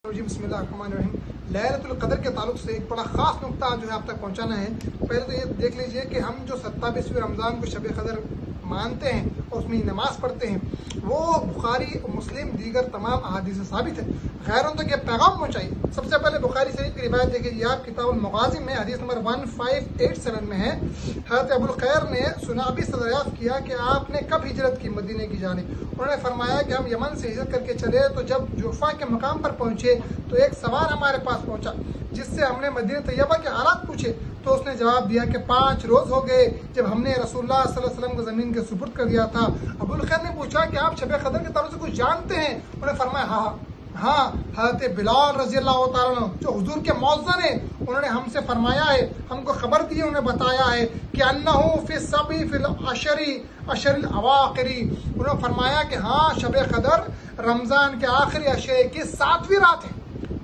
बिस्मिल्लाहिर्रहमानिर्रहीम। लैलतुल क़द्र के ताल्लुक से एक बड़ा ख़ास नुक्ता जो है आप तक पहुंचाना है। पहले तो ये देख लीजिए कि हम जो 27वीं रमज़ान को शब क़द्र मानते हैं और उसमें नमाज़ पढ़ते हैं, वो बुखारी मुस्लिम दीगर तमाम अहादीस से साबित है। गैरों तक ये पैगाम पहुँचाइए। सबसे पहले बुखारी शरीफ की रिवायत देखिए, आप किताबुल मग़ाज़ी में हदीस नंबर 1587 में है। हज़रत अबुल खैर ने सुनाबी से दरियाफ़्त किया कि आपने कब हिजरत की मदीने की जानिब। उन्होंने फरमाया कि हम यमन से हिजरत करके चले, तो जब जुफ़ा के मकाम पर पहुँचे तो एक सवार हमारे पास पहुँचा, जिससे हमने मदीना तैयबा के हालात पूछे। तो उसने जवाब दिया कि 5 रोज़ हो गए जब हमने रसूलुल्लाह सल्लल्लाहु अलैहि वसल्लम को ज़मीन के सुपुर्द कर दिया था। अबुल खैर ने पूछा कि आप शब क़द्र के ताल्लुक से कुछ जानते हैं? उन्होंने फरमाया हाँ। हज़रत बिलाल रज़ी अल्लाह तआला अन्हु जो हुजूर के मौज़्ज़िन हैं, उन्होंने हमसे फरमाया है, हमको खबर दी, उन्हें बताया है कि अन्नहु फी सबी फिल अशरिल अवाखिरी। उन्होंने फरमाया कि हाँ, शब क़द्र रमज़ान के आखिरी अशरे की 7वीं रात है।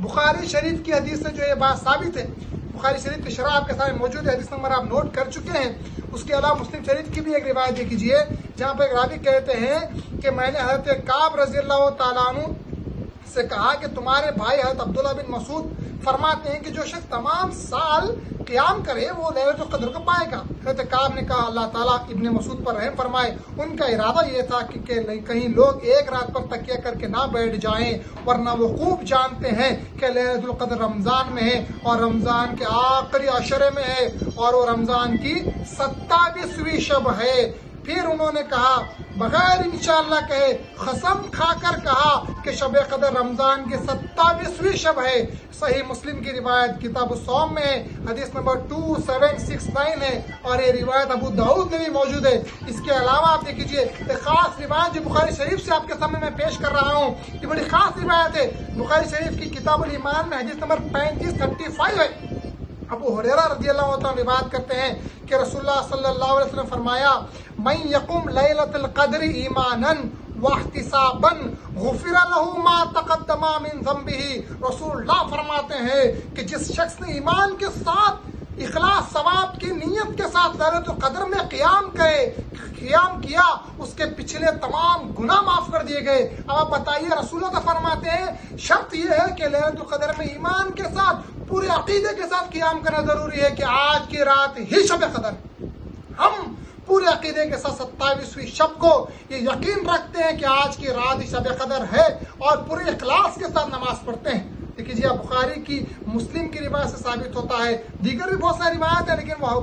बुखारी शरीफ की हदीस से जो ये बात साबित है। बुखारी शरीफ की शरह आपके सामने मौजूद है, हदीस नंबर आप नोट कर चुके हैं। उसके अलावा मुस्लिम शरीफ की भी एक रिवायत देख लीजिए, जहाँ पर एक रावी कहते हैं कि मैंने हज़रत काब रज़ी अल्लाह तआला अन्हु से कहा कि तुम्हारे भाई हज़रत अब्दुल्लाह बिन मसूद फरमाते हैं कि जो शख्स तमाम साल क़याम करे वो लैलतुल क़द्र को पाएगा। हज़रत काब ने कहा अल्लाह ताला इब्ने मसूद पर रहम फरमाए। उनका इरादा ये था कि कहीं लोग एक रात पर तकिया करके ना बैठ जाएं, वरना वो खूब जानते हैं कि लैलतुल क़द्र रमज़ान में है और रमज़ान के आखिरी अशरे में है और वो रमज़ान की 27वीं शब है। फिर उन्होंने कहा बगैर इंशाअल्लाह कहे, कसम खाकर कहा कि शब क़द्र रमज़ान की 27वीं शब है। सही मुस्लिम की रिवायत किताब सौम में है, हदीस नंबर 2769 है और ये रिवायत अबू दाऊद में भी मौजूद है। इसके अलावा आप देख लीजिए एक खास रिवायत जो बुखारी शरीफ से आपके सामने मैं पेश कर रहा हूँ। ये बड़ी खास रिवायत है। बुखारी शरीफ की किताबुल ईमान में हदीस नंबर 3535 है। अबू हुरैरा रज़ियल्लाहु अन्हु रिवायत करते हैं कि रसूलुल्लाह सल्लल्लाहु अलैहि वसल्लम फरमाया, मन यकुम लैलतुल क़द्र ईमानन वहतिसाबन गुफिरा लहू मा तक़द्दमा मिन ज़म्बिही। रसूलुल्लाह फरमाते हैं कि जिस शख्स ने ईमान के साथ इखलास सवाब की नीयत के साथ लैलतुल क़द्र में क़याम किया, उसके पिछले तमाम गुनाह माफ कर दिए गए। अब आप बताइए, रसूलुल्लाह फरमाते हैं शर्त यह है कि लैलतुल क़द्र में ईमान के साथ पूरे अकीदे के साथ क़याम करना जरूरी है कि आज की रात ही शब क़द्र। हम पूरे अकीदे के साथ 27वीं शब को ये यकीन रखते हैं कि आज की रात ही शब क़द्र है और पूरे इखलास के साथ नमाज पढ़ते हैं। देखिए जी, बुखारी की मुस्लिम की रिवायत से साबित होता है। दीगर भी बहुत सारी रिवायत है, लेकिन वह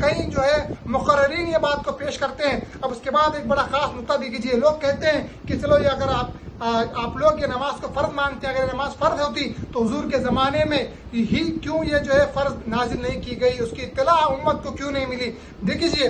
कई जो है मुक़र्रिरीन ये बात को पेश करते हैं। अब उसके बाद एक बड़ा खास नुक्ता देखिए, लोग कहते हैं कि चलो ये अगर आप लोग ये नमाज को फर्ज मानते हैं, अगर नमाज फर्ज होती तो हुजूर के ज़माने में ही क्यों ये जो है फर्ज नाजिल नहीं की गई, उसकी इत्तला उम्मत को क्यों नहीं मिली। देखिए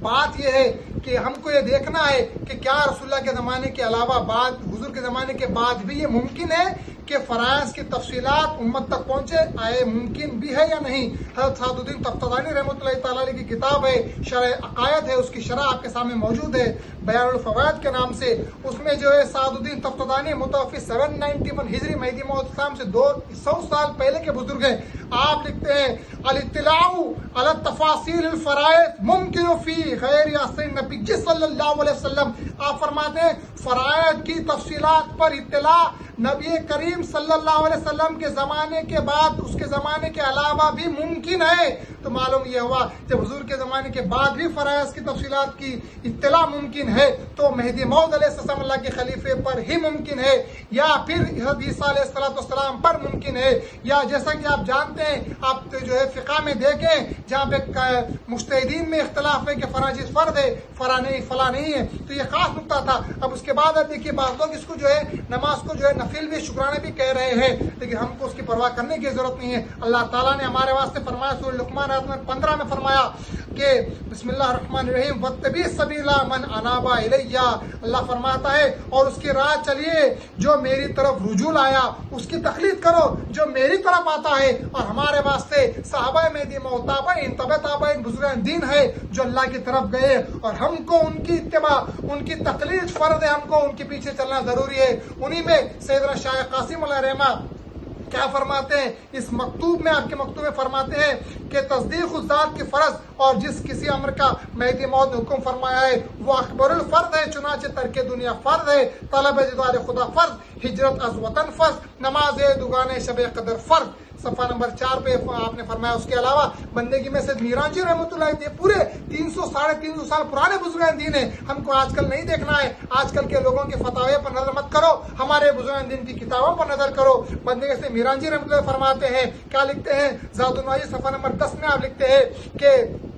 बात यह है कि हमको ये देखना है कि क्या रसूलुल्लाह के ज़माने के अलावा हुजूर के ज़माने के बाद भी ये मुमकिन है कि फ़राइज़ की तफसीलात उम्मत तक पहुँचे, आए मुमकिन भी है या नहीं। हज़रत सादुद्दीन तफ्तानी रहमतुल्लाह तआला अलैह की किताब है शरह अक़ायद है, उसकी शरह आपके सामने मौजूद है बयानुल फ़वाइद के नाम से। उसमें जो है सादुद्दीन तफ्तानी मुतवफ़्फ़ी 791 हिजरी मेहदी मौद इस्लाम से 200 साल पहले के बुजुर्ग हैं। आप लिखते हैं अल इत्तिलाउ अला तफासील अल फ़राइज़ मुमकिन फ़ी गैर असर नबी सल्लल्लाहु अलैहि वसल्लम। आप फरमाते हैं फ़राइज़ की तफसीलात पर इत्तिला नबी करीम सल्लल्लाहु अलैहि वसल्लम के ज़माने के बाद, उसके ज़माने के अलावा भी मुमकिन है। तो मालूम यह हुआ जब हुजूर के ज़माने के बाद भी फ़राइज़ की तफसीलात की इत्तला मुमकिन है तो मेहदी मौद अलैहिस्सलाम अल्लाह के खलीफे पर ही मुमकिन है, या फिर ईसा अलैहिस्सलाम पर मुमकिन है, या जैसा कि आप जानते हैं, आप जो है फ़िक़ा में देखें जहाँ पे मुज्तहिदीन में इख्तलाफ है कि फला चीज़ फ़र्द है, फला नहीं है। तो ये खास नुक्ता था। अब उसके बाद अब देखिए, बाज़ लोग इसको जो है नमाज को जो है नफिल भी शुक्राने भी कह रहे हैं, लेकिन हमको उसकी परवाह करने की जरूरत नहीं है। अल्लाह ताला ने हमारे वास्ते फरमाया, सूरह लुक़मान आयत नंबर 15 में फरमाया कि बिस्मिल्लाहिर्रहमानिर्रहीम वत्तबी सबीला मन अनाबा इलैया। अल्लाह फरमाता है और उसकी राह चलिए जो मेरी तरफ रुजू लाया, उसकी तक़लीद करो जो मेरी तरफ आता है। और हमारे वास्ते सहाबा मेहदी मोहताबीन तबे बुजुर्गान दीन है जो अल्लाह की तरफ गए और हमको उनकी इत्तिबा, उनकी तक़लीद फर्ज है, हमको उनके पीछे चलना जरूरी है। उन्हीं में सैयदना शाह कासिम रहमा क्या फरमाते हैं इस मकतूब में, आपके मकतूब में फरमाते हैं कि तस्दीक उस ज़ात की फ़र्ज और जिस किसी अमर का मेहदी मौत ने हुक्म फरमाया है वो अकबरुल फ़र्द है, चुनाचे तर्के दुनिया फ़र्द है, तलब दीदार खुदा फ़र्ज, हिजरत अज़ वतन फ़र्ज, नमाज दुगाने शब कदर फ़र्ज। सफ़ा नंबर 4 पे आपने फरमाया। उसके अलावा बंदगी में से मीरांजी रहमतुल्लाह अलैह पूरे 300-350 साल पुराने बुजुर्ग दीन है, हमको आजकल नहीं देखना है। आजकल के लोगों के फतावे पर नजर मत करो, हमारे बुजुर्ग दीन की किताबों पर नजर करो। बंदगी से मीरांजी रहमतुल्लाह फरमाते हैं, क्या लिखते हैं ज़ातुल माजिद सफ़ा नंबर 10 में आप लिखते हैं कि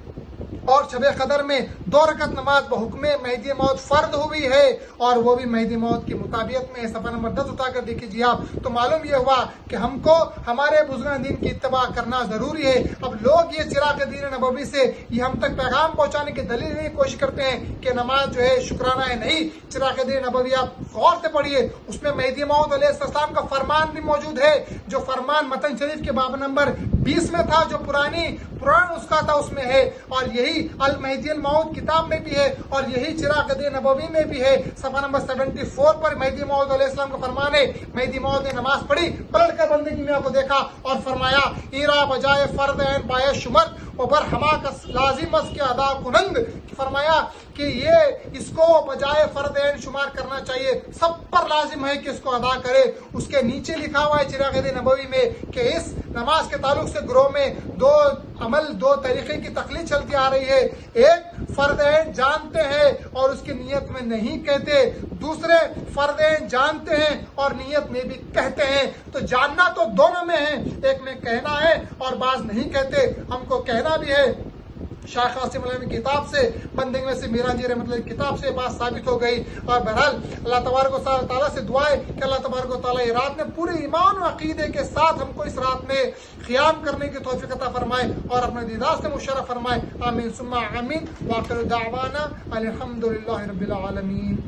और शबे कदर में 2 रकत नमाज बहुक्मे मेहदी मौत फर्द हुई है और वो भी मेहदी मौत की मुताबियत में है। सफ़ा नंबर 10 उठाकर देख लीजिए आप, तो मालूम यह हुआ कि हमको हमारे बुजुर्ग दीन की इत्तबा करना जरूरी है। अब लोग ये चिराग दीन नबवी से ये हम तक पैगाम पहुंचाने की दलील नहीं कोशिश करते हैं कि नमाज जो है शुक्राना है। नहीं, चिराग दीन नबवी आप गौर से पढ़िए, उसमें मेहदी मौत अलैहिस्सलाम का फरमान भी मौजूद है, जो फरमान मतन शरीफ के बाब नंबर 20 में था, जो पुरान उसका था उसमें है, और यही अल मेहदी अल मौत किताब में भी है और यही चिराग नबवी में भी है। सफ़ा नंबर 74 पर मेहदी मौद अलैहिस्सलाम का फरमान है। मेहदी मौद ने नमाज पढ़ी, पलट कर बंदगी में आपको देखा और फरमाया ईरा बजाए फर्द एन बाय शुमर और हमा का लाजिमस के अदा कुनंद, फरमाया कि ये इसको बजाय फर्द एन शुमार करना चाहिए, सब पर लाजिम है कि इसको अदा करे। उसके नीचे लिखा हुआ है चिराग नबवी में कि इस नमाज के ताल्लुक से ग्रोह में 2 तरीके की तकलीफ चलती आ रही है। एक फर्द ऐन जानते हैं और उसकी नीयत में नहीं कहते, दूसरे फर्द ऐन जानते हैं और नीयत में भी कहते हैं। तो जानना तो दोनों में है, एक में कहना है और बाज नहीं कहते, हमको कहना भी है। शाह कासिम की किताब से, बंदगी में से मीरांजी रहमतुल्लाह की किताब से बात साबित हो गई। और बहरहाल अल्लाह तबारक व तआला से दुआ है कि अल्लाह तबारक व तआला ये रात में पूरे ईमान और अकीदे के साथ हमको इस रात में क़ियाम करने की तौफीक अता फरमाए और अपने दीदार से मुशर्रफ फरमाए। आमीन सुम्मा आमीन। व आखिर दावाना अल्हम्दुलिल्लाहि रब्बिल आलमीन।